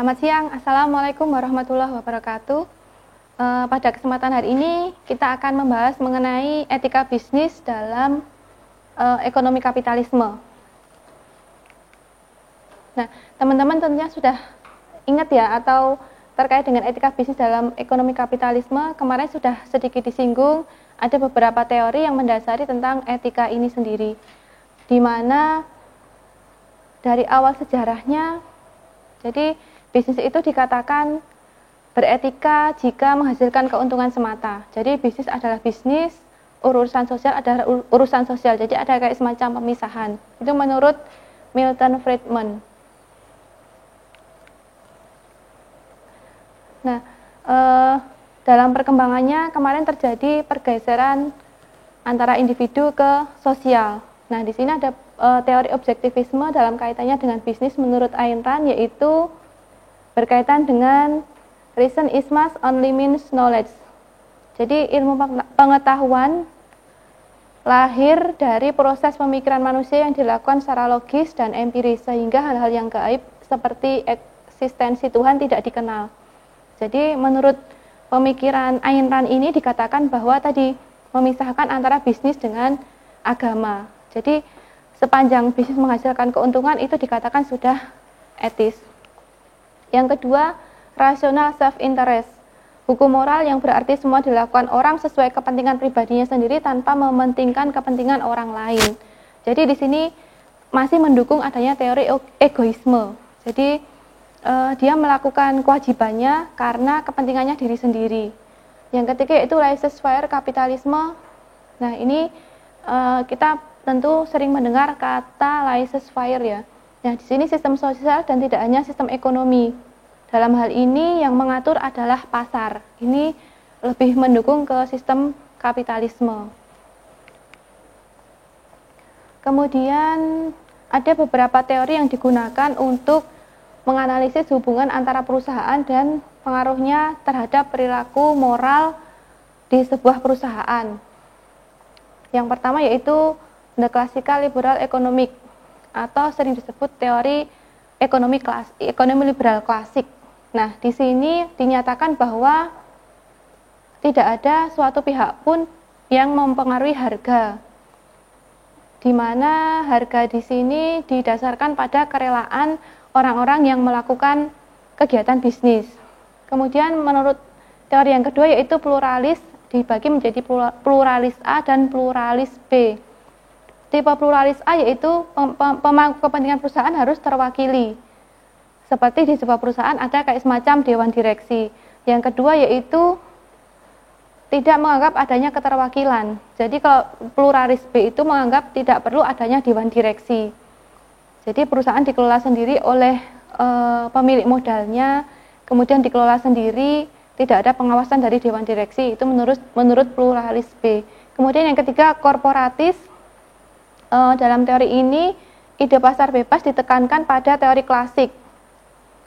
Selamat siang, Assalamualaikum warahmatullahi wabarakatuh. Pada kesempatan hari ini kita akan membahas mengenai etika bisnis dalam ekonomi kapitalisme. Nah, teman-teman tentunya sudah ingat ya, atau terkait dengan etika bisnis dalam ekonomi kapitalisme, kemarin sudah sedikit disinggung, ada beberapa teori yang mendasari tentang etika ini sendiri, di mana dari awal sejarahnya, jadi bisnis itu dikatakan beretika jika menghasilkan keuntungan semata. Jadi bisnis adalah bisnis, urusan sosial adalah urusan sosial. Jadi ada kayak semacam pemisahan. Itu menurut Milton Friedman. Nah, dalam perkembangannya kemarin terjadi pergeseran antara individu ke sosial. Nah, di sini ada teori objektivisme dalam kaitannya dengan bisnis menurut Ayn Rand, yaitu berkaitan dengan reason is must only means knowledge. Jadi ilmu pengetahuan lahir dari proses pemikiran manusia yang dilakukan secara logis dan empiris, sehingga hal-hal yang gaib seperti eksistensi Tuhan tidak dikenal. Jadi menurut pemikiran Ayn Rand ini dikatakan bahwa tadi memisahkan antara bisnis dengan agama. Jadi sepanjang bisnis menghasilkan keuntungan itu dikatakan sudah etis. Yang kedua, rasional self-interest. Hukum moral yang berarti semua dilakukan orang sesuai kepentingan pribadinya sendiri tanpa mementingkan kepentingan orang lain. Jadi di sini masih mendukung adanya teori egoisme. Jadi dia melakukan kewajibannya karena kepentingannya diri sendiri. Yang ketiga yaitu laissez-faire kapitalisme. Nah ini kita tentu sering mendengar kata laissez-faire ya. Nah, di sini sistem sosial dan tidak hanya sistem ekonomi. Dalam hal ini yang mengatur adalah pasar. Ini lebih mendukung ke sistem kapitalisme. Kemudian ada beberapa teori yang digunakan untuk menganalisis hubungan antara perusahaan dan pengaruhnya terhadap perilaku moral di sebuah perusahaan. Yang pertama yaitu the classical liberal economic, atau sering disebut teori ekonomi liberal klasik. Nah, di sini dinyatakan bahwa tidak ada suatu pihak pun yang mempengaruhi harga, di mana harga di sini didasarkan pada kerelaan orang-orang yang melakukan kegiatan bisnis. Kemudian menurut teori yang kedua yaitu pluralis, dibagi menjadi pluralis A dan pluralis B. Tipe pluralis A yaitu pemangku kepentingan perusahaan harus terwakili. Seperti di sebuah perusahaan ada kayak semacam dewan direksi. Yang kedua yaitu tidak menganggap adanya keterwakilan. Jadi kalau pluralis B itu menganggap tidak perlu adanya dewan direksi. Jadi perusahaan dikelola sendiri oleh pemilik modalnya, kemudian dikelola sendiri, tidak ada pengawasan dari dewan direksi. Itu menurut pluralis B. Kemudian yang ketiga korporatis. Dalam teori ini, ide pasar bebas ditekankan pada teori klasik.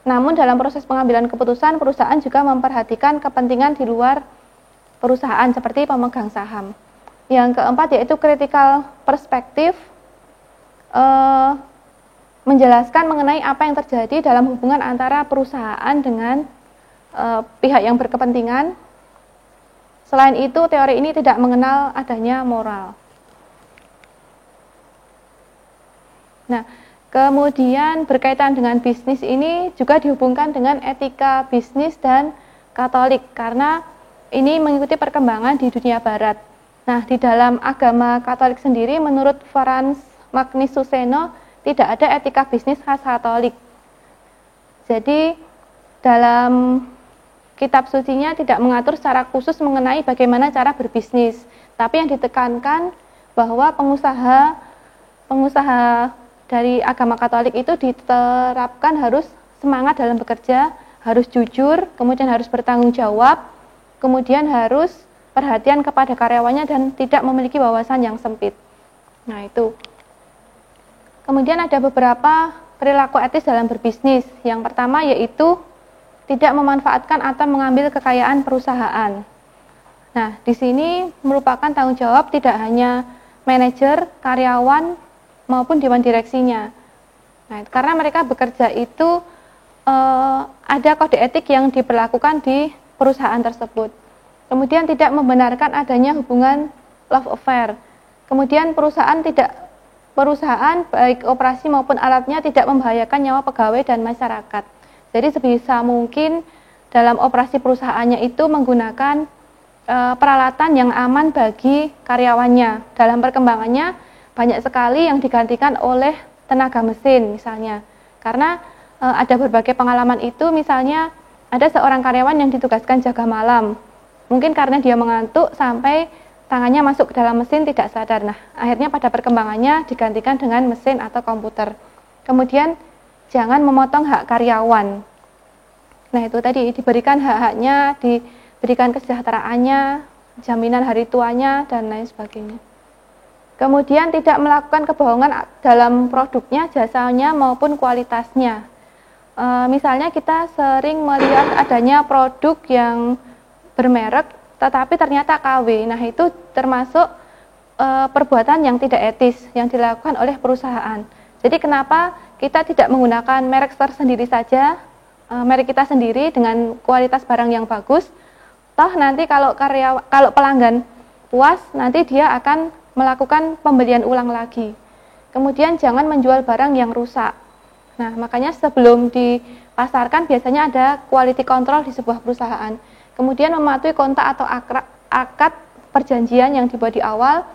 Namun dalam proses pengambilan keputusan, perusahaan juga memperhatikan kepentingan di luar perusahaan seperti pemegang saham. Yang keempat yaitu critical perspective, menjelaskan mengenai apa yang terjadi dalam hubungan antara perusahaan dengan pihak yang berkepentingan. Selain itu, teori ini tidak mengenal adanya moral. Nah, kemudian berkaitan dengan bisnis ini juga dihubungkan dengan etika bisnis dan Katolik, karena ini mengikuti perkembangan di dunia barat. Nah, di dalam agama Katolik sendiri menurut Franz Magnus Suseno tidak ada etika bisnis khas Katolik. Jadi dalam kitab sucinya tidak mengatur secara khusus mengenai bagaimana cara berbisnis, tapi yang ditekankan bahwa pengusaha dari agama Katolik itu diterapkan harus semangat dalam bekerja, harus jujur, kemudian harus bertanggung jawab, kemudian harus perhatian kepada karyawannya dan tidak memiliki wawasan yang sempit. Nah, itu. Kemudian ada beberapa perilaku etis dalam berbisnis. Yang pertama yaitu tidak memanfaatkan atau mengambil kekayaan perusahaan. Nah, di sini merupakan tanggung jawab tidak hanya manajer, karyawan, maupun dewan direksinya. Nah, karena mereka bekerja itu ada kode etik yang diberlakukan di perusahaan tersebut. Kemudian tidak membenarkan adanya hubungan love affair. Kemudian perusahaan baik operasi maupun alatnya tidak membahayakan nyawa pegawai dan masyarakat. Jadi sebisa mungkin dalam operasi perusahaannya itu menggunakan peralatan yang aman bagi karyawannya. Dalam perkembangannya banyak sekali yang digantikan oleh tenaga mesin misalnya. Karena ada berbagai pengalaman itu, misalnya ada seorang karyawan yang ditugaskan jaga malam. Mungkin karena dia mengantuk sampai tangannya masuk ke dalam mesin tidak sadar. Nah, akhirnya pada perkembangannya digantikan dengan mesin atau komputer. Kemudian jangan memotong hak karyawan. Nah, itu tadi diberikan hak-haknya, diberikan kesejahteraannya, jaminan hari tuanya, dan lain sebagainya. Kemudian tidak melakukan kebohongan dalam produknya, jasanya, maupun kualitasnya. Misalnya kita sering melihat adanya produk yang bermerek tetapi ternyata KW. Nah, itu termasuk perbuatan yang tidak etis yang dilakukan oleh perusahaan. Jadi kenapa kita tidak menggunakan merek tersendiri saja, merek kita sendiri dengan kualitas barang yang bagus, toh nanti kalau pelanggan puas, nanti dia akan melakukan pembelian ulang lagi. Kemudian jangan menjual barang yang rusak. Nah, makanya sebelum dipasarkan biasanya ada quality control di sebuah perusahaan. Kemudian mematuhi kontak atau akad perjanjian yang dibuat di awal.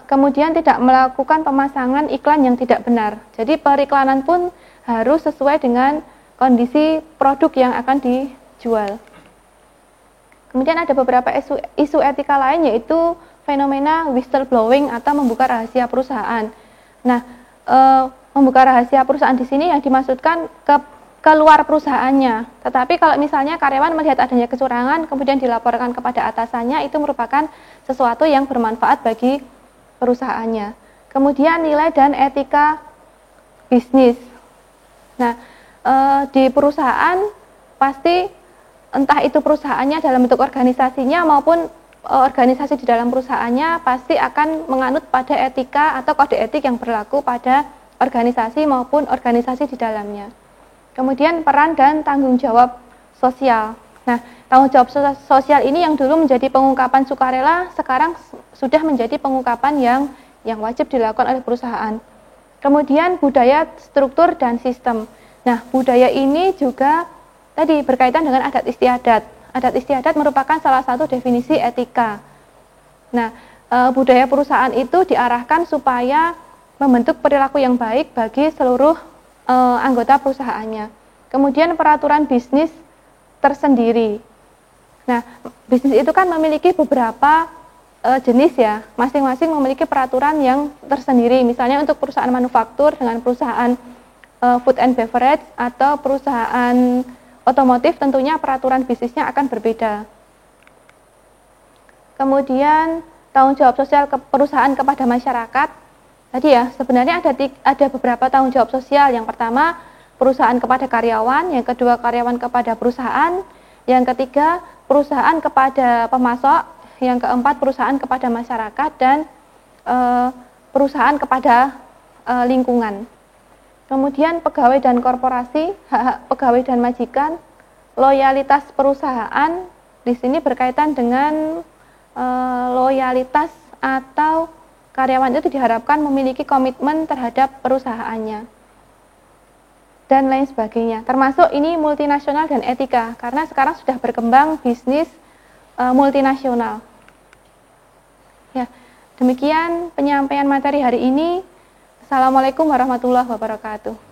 Kemudian tidak melakukan pemasangan iklan yang tidak benar. Jadi periklanan pun harus sesuai dengan kondisi produk yang akan dijual. Kemudian ada beberapa isu etika lain, yaitu fenomena whistleblowing atau membuka rahasia perusahaan. Nah, membuka rahasia perusahaan di sini yang dimaksudkan keluar perusahaannya. Tetapi kalau misalnya karyawan melihat adanya kecurangan kemudian dilaporkan kepada atasannya, itu merupakan sesuatu yang bermanfaat bagi perusahaannya. Kemudian nilai dan etika bisnis. Nah, di perusahaan pasti entah itu perusahaannya dalam bentuk organisasinya maupun organisasi di dalam perusahaannya pasti akan menganut pada etika atau kode etik yang berlaku pada organisasi maupun organisasi di dalamnya. Kemudian peran dan tanggung jawab sosial. Nah, tanggung jawab sosial ini yang dulu menjadi pengungkapan sukarela, sekarang sudah menjadi pengungkapan yang wajib dilakukan oleh perusahaan. Kemudian budaya, struktur, dan sistem. Nah, budaya ini juga tadi berkaitan dengan adat istiadat. Adat istiadat merupakan salah satu definisi etika. Nah, budaya perusahaan itu diarahkan supaya membentuk perilaku yang baik bagi seluruh anggota perusahaannya. Kemudian peraturan bisnis tersendiri. Nah, bisnis itu kan memiliki beberapa jenis ya, masing-masing memiliki peraturan yang tersendiri. Misalnya untuk perusahaan manufaktur dengan perusahaan food and beverage atau perusahaan otomotif, tentunya peraturan bisnisnya akan berbeda. Kemudian tanggung jawab sosial perusahaan kepada masyarakat. Tadi ya, sebenarnya ada beberapa tanggung jawab sosial. Yang pertama, perusahaan kepada karyawan, yang kedua karyawan kepada perusahaan, yang ketiga perusahaan kepada pemasok, yang keempat perusahaan kepada masyarakat, dan perusahaan kepada lingkungan. Kemudian pegawai dan korporasi, hak-hak pegawai dan majikan, loyalitas perusahaan di sini berkaitan dengan loyalitas atau karyawan itu diharapkan memiliki komitmen terhadap perusahaannya dan lain sebagainya. Termasuk ini multinasional dan etika, karena sekarang sudah berkembang bisnis multinasional. Ya, demikian penyampaian materi hari ini. Assalamualaikum warahmatullahi wabarakatuh.